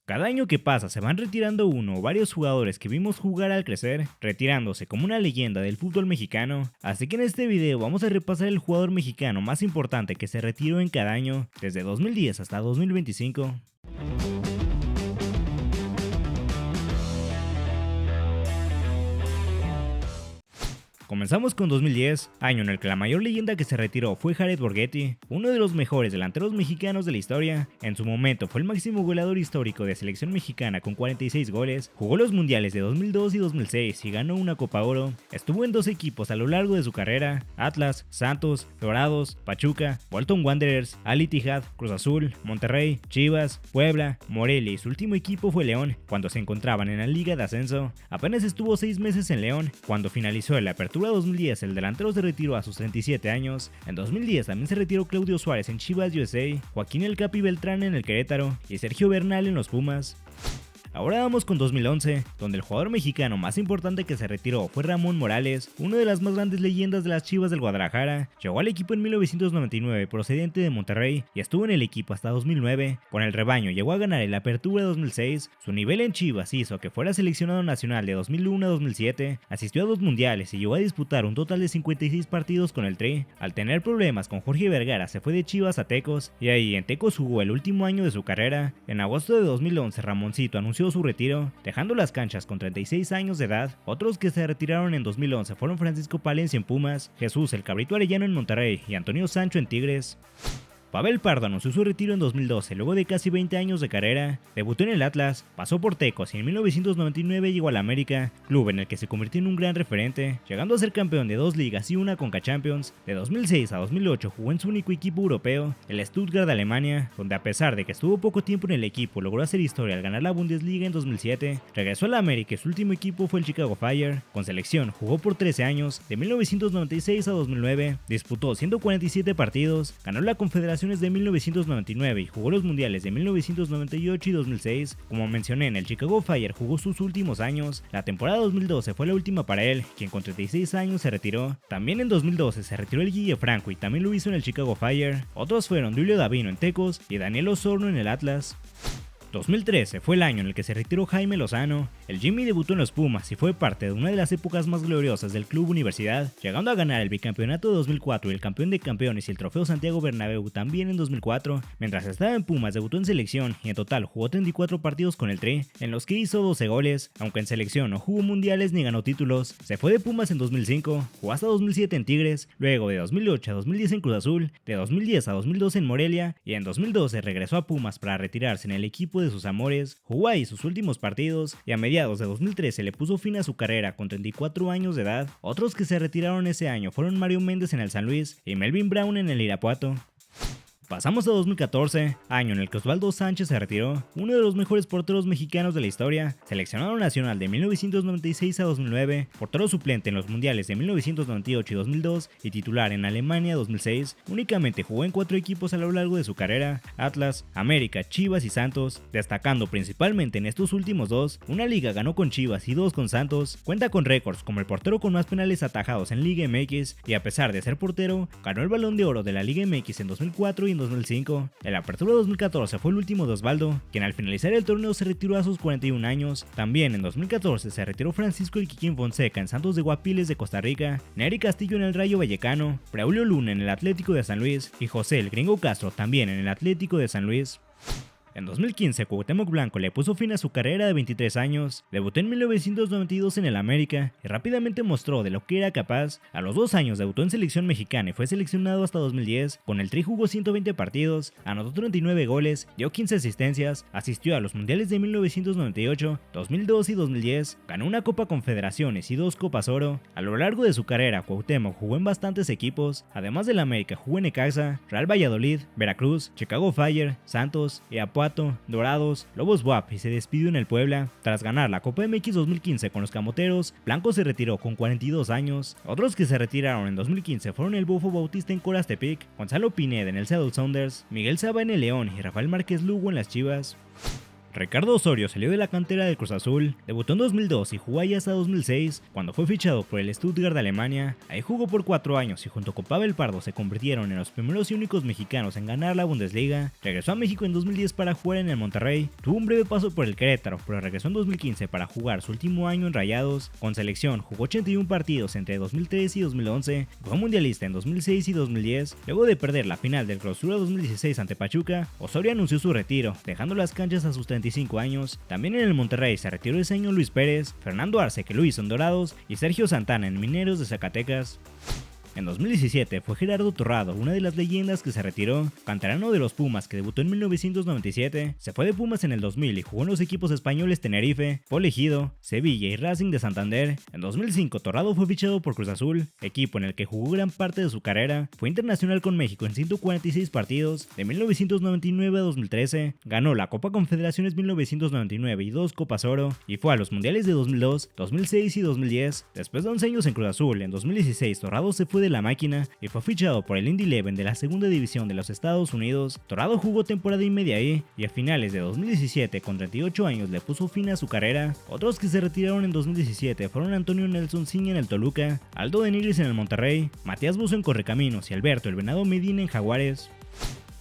Cada año que pasa se van retirando uno o varios jugadores que vimos jugar al crecer, retirándose como una leyenda del fútbol mexicano, así que en este video vamos a repasar el jugador mexicano más importante que se retiró en cada año, desde 2010 hasta 2025. Comenzamos con 2010, año en el que la mayor leyenda que se retiró fue Jared Borghetti, uno de los mejores delanteros mexicanos de la historia. En su momento fue el máximo goleador histórico de selección mexicana con 46 goles, jugó los mundiales de 2002 y 2006 y ganó una Copa Oro. Estuvo en dos equipos a lo largo de su carrera: Atlas, Santos, Dorados, Pachuca, Bolton Wanderers, Al Ittihad, Cruz Azul, Monterrey, Chivas, Puebla, Morelia y su último equipo fue León, cuando se encontraban en la Liga de Ascenso. Apenas estuvo 6 meses en León. Cuando finalizó la apertura 2010, el delantero se retiró a sus 37 años. En 2010 también se retiró Claudio Suárez en Chivas USA, Joaquín El Capi Beltrán en el Querétaro y Sergio Bernal en los Pumas. Ahora vamos con 2011, donde el jugador mexicano más importante que se retiró fue Ramón Morales, una de las más grandes leyendas de las Chivas del Guadalajara. Llegó al equipo en 1999 procedente de Monterrey y estuvo en el equipo hasta 2009. Con el rebaño llegó a ganar el Apertura 2006. Su nivel en Chivas hizo que fuera seleccionado nacional de 2001 a 2007, asistió a 2 mundiales y llegó a disputar un total de 56 partidos con el Tri. Al tener problemas con Jorge Vergara se fue de Chivas a Tecos y ahí en Tecos jugó el último año de su carrera. En agosto de 2011 Ramoncito anunció su retiro, dejando las canchas con 36 años de edad. Otros que se retiraron en 2011 fueron Francisco Palencia en Pumas, Jesús el Cabrito Arellano en Monterrey y Antonio Sancho en Tigres. Pavel Pardo anunció su retiro en 2012 luego de casi 20 años de carrera. Debutó en el Atlas, pasó por Tecos y en 1999 llegó al América, club en el que se convirtió en un gran referente, llegando a ser campeón de 2 ligas y una Conca Champions. De 2006 a 2008 jugó en su único equipo europeo, el Stuttgart de Alemania, donde a pesar de que estuvo poco tiempo en el equipo logró hacer historia al ganar la Bundesliga en 2007. Regresó al América y su último equipo fue el Chicago Fire. Con selección jugó por 13 años, de 1996 a 2009, disputó 147 partidos, ganó la Confederación de 1999 y jugó los mundiales de 1998 y 2006. Como mencioné, en el Chicago Fire jugó sus últimos años. La temporada 2012 fue la última para él, quien con 36 años se retiró. También en 2012 se retiró el Guille Franco y también lo hizo en el Chicago Fire. Otros fueron Duilio Davino en Tecos y Daniel Osorno en el Atlas. 2013 fue el año en el que se retiró Jaime Lozano. El Jimmy debutó en los Pumas y fue parte de una de las épocas más gloriosas del club Universidad, llegando a ganar el bicampeonato de 2004 y el campeón de campeones y el trofeo Santiago Bernabéu también en 2004. Mientras estaba en Pumas debutó en selección y en total jugó 34 partidos con el Tri, en los que hizo 12 goles, aunque en selección no jugó mundiales ni ganó títulos. Se fue de Pumas en 2005, jugó hasta 2007 en Tigres, luego de 2008 a 2010 en Cruz Azul, de 2010 a 2012 en Morelia y en 2012 regresó a Pumas para retirarse en el equipo de sus amores. Jugó ahí sus últimos partidos y a mediados de 2013 le puso fin a su carrera con 34 años de edad. Otros que se retiraron ese año fueron Mario Méndez en el San Luis y Melvin Brown en el Irapuato. Pasamos a 2014, año en el que Osvaldo Sánchez se retiró, uno de los mejores porteros mexicanos de la historia, seleccionado nacional de 1996 a 2009, portero suplente en los mundiales de 1998 y 2002 y titular en Alemania 2006. Únicamente jugó en 4 equipos a lo largo de su carrera: Atlas, América, Chivas y Santos, destacando principalmente en estos últimos 2. Una liga ganó con Chivas y 2 con Santos. Cuenta con récords como el portero con más penales atajados en Liga MX y a pesar de ser portero, ganó el Balón de Oro de la Liga MX en 2004 y en 2005. En la apertura 2014 fue el último de Osvaldo, quien al finalizar el torneo se retiró a sus 41 años. También en 2014 se retiró Francisco El Kikín Fonseca en Santos de Guapiles de Costa Rica, Nery Castillo en el Rayo Vallecano, Braulio Luna en el Atlético de San Luis y José El Gringo Castro también en el Atlético de San Luis. En 2015, Cuauhtémoc Blanco le puso fin a su carrera de 23 años, debutó en 1992 en el América y rápidamente mostró de lo que era capaz. A los 2 años debutó en selección mexicana y fue seleccionado hasta 2010. Con el Tri jugó 120 partidos, anotó 39 goles, dio 15 asistencias, asistió a los mundiales de 1998, 2002 y 2010, ganó una Copa Confederaciones y 2 Copas Oro. A lo largo de su carrera, Cuauhtémoc jugó en bastantes equipos, además del América jugó en Necaxa, Real Valladolid, Veracruz, Chicago Fire, Santos, Irapuato, Dorados, Lobos BUAP y se despidió en el Puebla. Tras ganar la Copa MX 2015 con los Camoteros, Blanco se retiró con 42 años. Otros que se retiraron en 2015 fueron el Bofo Bautista en Coras Tepic, Gonzalo Pineda en el Seattle Sounders, Miguel Saba en el León y Rafael Márquez Lugo en las Chivas. Ricardo Osorio salió de la cantera del Cruz Azul, debutó en 2002 y jugó ahí hasta 2006, cuando fue fichado por el Stuttgart de Alemania. Ahí jugó por 4 años y junto con Pavel Pardo se convirtieron en los primeros y únicos mexicanos en ganar la Bundesliga. Regresó a México en 2010 para jugar en el Monterrey, tuvo un breve paso por el Querétaro, pero regresó en 2015 para jugar su último año en Rayados. Con selección jugó 81 partidos entre 2003 y 2011, fue mundialista en 2006 y 2010. Luego de perder la final del Clausura 2016 ante Pachuca, Osorio anunció su retiro, dejando las canchas a sus 35 años. También en el Monterrey se retiró ese año Luis Pérez, Fernando Arce, que lo hizo en Dorados, y Sergio Santana en Mineros de Zacatecas. En 2017 fue Gerardo Torrado, una de las leyendas que se retiró, canterano de los Pumas que debutó en 1997, se fue de Pumas en el 2000 y jugó en los equipos españoles Tenerife, Ejido, Sevilla y Racing de Santander. En 2005 Torrado fue fichado por Cruz Azul, equipo en el que jugó gran parte de su carrera, fue internacional con México en 146 partidos, de 1999 a 2013, ganó la Copa Confederaciones 1999 y 2 Copas Oro, y fue a los Mundiales de 2002, 2006 y 2010. Después de 11 años en Cruz Azul, en 2016 Torrado se fue de la máquina y fue fichado por el Indy 11 de la segunda división de los Estados Unidos. Torrado jugó temporada y media ahí y a finales de 2017 con 38 años le puso fin a su carrera. Otros que se retiraron en 2017 fueron Antonio Nelson Ciña en el Toluca, Aldo de Nigris en el Monterrey, Matías Buzo en Correcaminos y Alberto el Venado Medina en Jaguares.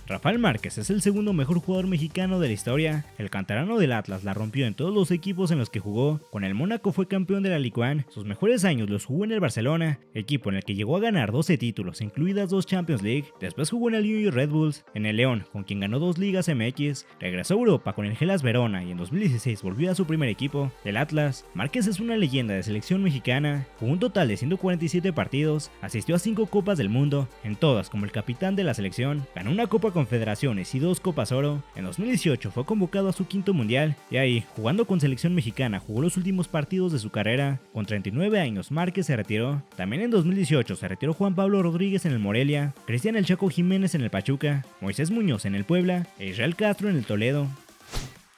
Rafael Márquez es el segundo mejor jugador mexicano de la historia. El canterano del Atlas la rompió en todos los equipos en los que jugó. Con el Mónaco fue campeón de la Ligue 1. Sus mejores años los jugó en el Barcelona, equipo en el que llegó a ganar 12 títulos, incluidas 2 Champions League. Después jugó en el New York Red Bulls, en el León, con quien ganó 2 Ligas MX. Regresó a Europa con el Hellas Verona y en 2016 volvió a su primer equipo, el Atlas. Márquez es una leyenda de selección mexicana. Jugó un total de 147 partidos, asistió a 5 Copas del Mundo, en todas como el capitán de la selección. Ganó una Copa Confederaciones y 2 Copas Oro. En 2018 fue convocado a su quinto mundial y ahí, jugando con selección mexicana, jugó los últimos partidos de su carrera. Con 39 años, Márquez se retiró. También en 2018 se retiró Juan Pablo Rodríguez en el Morelia, Cristian El Chaco Jiménez en el Pachuca, Moisés Muñoz en el Puebla e Israel Castro en el Toledo.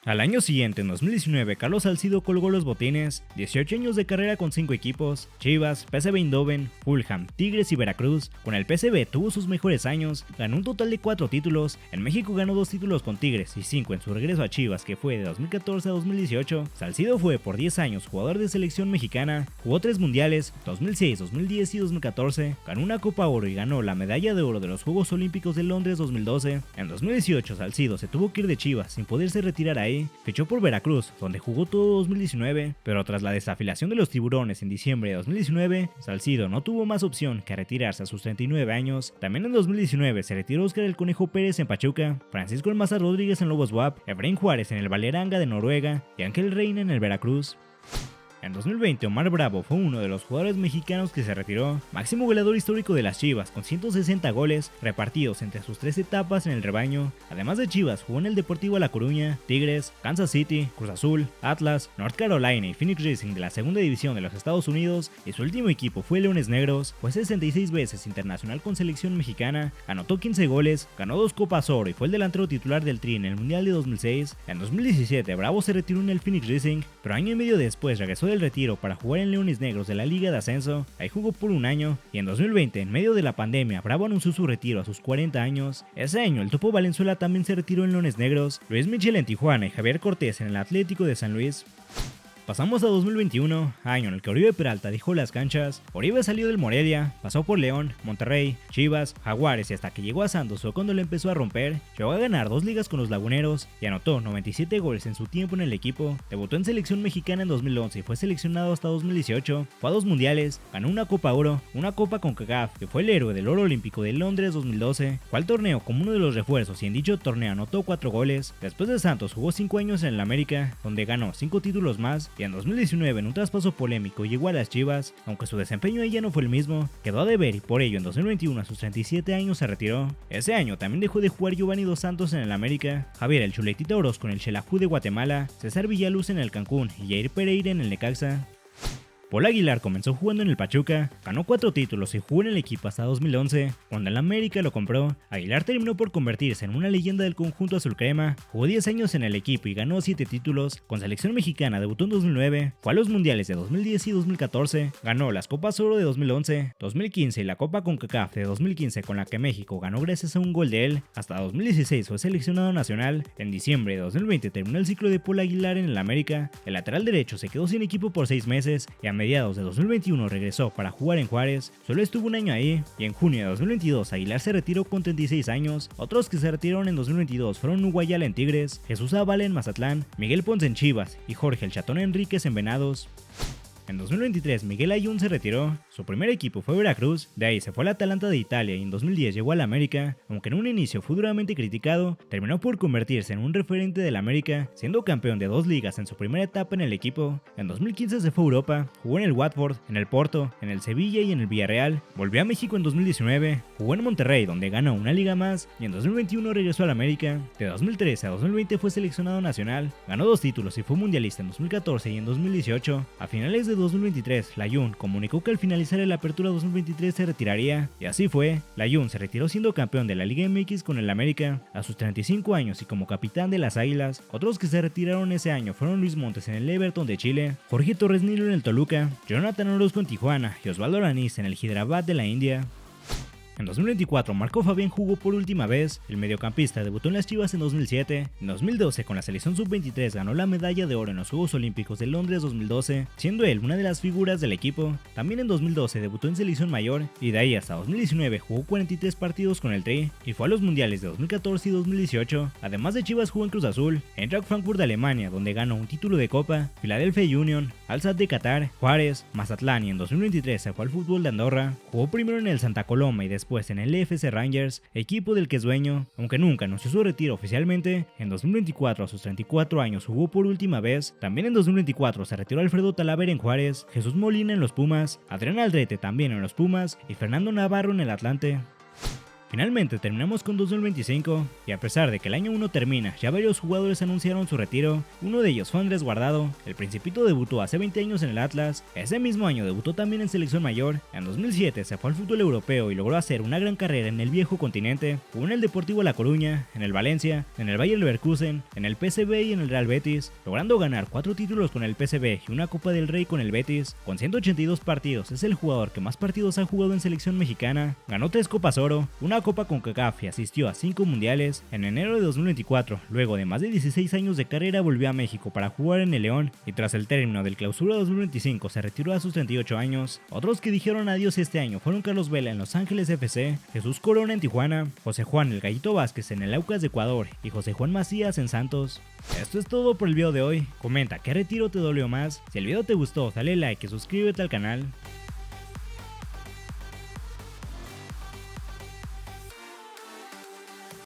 Al año siguiente, en 2019, Carlos Salcido colgó los botines, 18 años de carrera con 5 equipos, Chivas, PSV Eindhoven, Fulham, Tigres y Veracruz. Con el PSV tuvo sus mejores años, ganó un total de 4 títulos, en México ganó 2 títulos con Tigres y 5 en su regreso a Chivas que fue de 2014 a 2018. Salcido fue por 10 años jugador de selección mexicana, jugó 3 mundiales, 2006, 2010 y 2014, ganó una Copa Oro y ganó la medalla de oro de los Juegos Olímpicos de Londres 2012. En 2018 Salcido se tuvo que ir de Chivas sin poderse retirar ahí. Fichó por Veracruz, donde jugó todo 2019, pero tras la desafiliación de los Tiburones en diciembre de 2019, Salcido no tuvo más opción que retirarse a sus 39 años. También en 2019 se retiró Óscar el Conejo Pérez en Pachuca, Francisco El Maza Rodríguez en Lobos WAP, Efraín Juárez en el Valeranga de Noruega y Ángel Reina en el Veracruz. En 2020, Omar Bravo fue uno de los jugadores mexicanos que se retiró, máximo goleador histórico de las Chivas, con 160 goles repartidos entre sus 3 etapas en el rebaño. Además de Chivas, jugó en el Deportivo La Coruña, Tigres, Kansas City, Cruz Azul, Atlas, North Carolina y Phoenix Rising de la segunda división de los Estados Unidos, y su último equipo fue Leones Negros. Fue 66 veces internacional con selección mexicana, anotó 15 goles, ganó 2 Copas Oro y fue el delantero titular del Tri en el Mundial de 2006. En 2017, Bravo se retiró en el Phoenix Rising, pero año y medio después regresó del retiro para jugar en Leones Negros de la Liga de Ascenso. Ahí jugó por un año y en 2020, en medio de la pandemia, Bravo anunció su retiro a sus 40 años. Ese año el Topo Valenzuela también se retiró en Leones Negros, Luis Michel en Tijuana y Javier Cortés en el Atlético de San Luis. Pasamos a 2021, año en el que Oribe Peralta dejó las canchas. Oribe salió del Morelia, pasó por León, Monterrey, Chivas, Jaguares y hasta que llegó a Santos fue cuando le empezó a romper. Llegó a ganar 2 ligas con los Laguneros y anotó 97 goles en su tiempo en el equipo. Debutó en selección mexicana en 2011 y fue seleccionado hasta 2018. Fue a 2 mundiales, ganó una Copa Oro, una Copa CONCACAF, que fue el héroe del oro olímpico de Londres 2012. Fue al torneo como uno de los refuerzos y en dicho torneo anotó 4 goles. Después de Santos jugó 5 años en el América, donde ganó 5 títulos más. Y en 2019, en un traspaso polémico, llegó a las Chivas, aunque su desempeño ahí ya no fue el mismo, quedó a deber y por ello en 2021 a sus 37 años se retiró. Ese año también dejó de jugar Giovanni Dos Santos en el América, Javier el Chuletita Orozco en el Xelajú de Guatemala, César Villaluz en el Cancún y Jair Pereira en el Necaxa. Paul Aguilar comenzó jugando en el Pachuca, ganó 4 títulos y jugó en el equipo hasta 2011. Cuando el América lo compró, Aguilar terminó por convertirse en una leyenda del conjunto azul crema, jugó 10 años en el equipo y ganó 7 títulos. Con selección mexicana debutó en 2009, fue a los mundiales de 2010 y 2014, ganó las Copas Oro de 2011, 2015 y la Copa CONCACAF de 2015 con la que México ganó gracias a un gol de él. Hasta 2016 fue seleccionado nacional. En diciembre de 2020 terminó el ciclo de Paul Aguilar en el América. El lateral derecho se quedó sin equipo por 6 meses y a mediados de 2021 regresó para jugar en Juárez. Solo estuvo un año ahí y en junio de 2022 Aguilar se retiró con 36 años. Otros que se retiraron en 2022 fueron Hugo Ayala en Tigres, Jesús Zavala en Mazatlán, Miguel Ponce en Chivas y Jorge El Chatón Enríquez en Venados. En 2023 Miguel Ayun se retiró, su primer equipo fue Veracruz, de ahí se fue al Atalanta de Italia y en 2010 llegó al América. Aunque en un inicio fue duramente criticado, terminó por convertirse en un referente del América, siendo campeón de 2 ligas en su primera etapa en el equipo. En 2015 se fue a Europa, jugó en el Watford, en el Porto, en el Sevilla y en el Villarreal, volvió a México en 2019, jugó en Monterrey donde ganó una liga más y en 2021 regresó al América. De 2013 a 2020 fue seleccionado nacional, ganó 2 títulos y fue mundialista en 2014 y en 2018. A finales de 2023, Layún comunicó que al finalizar el Apertura 2023 se retiraría, y así fue. Layún se retiró siendo campeón de la Liga MX con el América a sus 35 años y como capitán de las Águilas. Otros que se retiraron ese año fueron Luis Montes en el Everton de Chile, Jorge Torres Nilo en el Toluca, Jonathan Orozco en Tijuana y Osvaldo Aranís en el Hyderabad de la India. En 2024, Marco Fabián jugó por última vez. El mediocampista debutó en las Chivas en 2007. En 2012, con la selección sub-23, ganó la medalla de oro en los Juegos Olímpicos de Londres 2012, siendo él una de las figuras del equipo. También en 2012 debutó en selección mayor y de ahí hasta 2019 jugó 43 partidos con el Tri y fue a los mundiales de 2014 y 2018. Además de Chivas, jugó en Cruz Azul, Eintracht Frankfurt de Alemania, donde ganó un título de Copa, Philadelphia Union, Al Sadd de Qatar, Juárez, Mazatlán y en 2023 se fue al fútbol de Andorra. Jugó primero en el Santa Coloma y después en el FC Rangers, equipo del que es dueño. Aunque nunca anunció su retiro oficialmente, en 2024 a sus 34 años jugó por última vez. También en 2024 se retiró Alfredo Talavera en Juárez, Jesús Molina en los Pumas, Adrián Aldrete también en los Pumas y Fernando Navarro en el Atlante. Finalmente terminamos con 2025 y a pesar de que el año 1 termina, ya varios jugadores anunciaron su retiro. Uno de ellos fue Andrés Guardado. El Principito debutó hace 20 años en el Atlas, ese mismo año debutó también en selección mayor. En 2007 se fue al fútbol europeo y logró hacer una gran carrera en el viejo continente. Jugó en el Deportivo La Coruña, en el Valencia, en el Bayer Leverkusen, en el PSV y en el Real Betis, logrando ganar 4 títulos con el PSV y una Copa del Rey con el Betis. Con 182 partidos es el jugador que más partidos ha jugado en selección mexicana, ganó 3 Copas Oro, una Copa CONCACAF y asistió a 5 mundiales. En enero de 2024, luego de más de 16 años de carrera, volvió a México para jugar en el León y tras el término del Clausura 2025 se retiró a sus 38 años. Otros que dijeron adiós este año fueron Carlos Vela en Los Ángeles FC, Jesús Corona en Tijuana, José Juan El Gallito Vázquez en el Aucas de Ecuador y José Juan Macías en Santos. Esto es todo por el video de hoy. Comenta qué retiro te dolió más. Si el video te gustó, dale like y suscríbete al canal.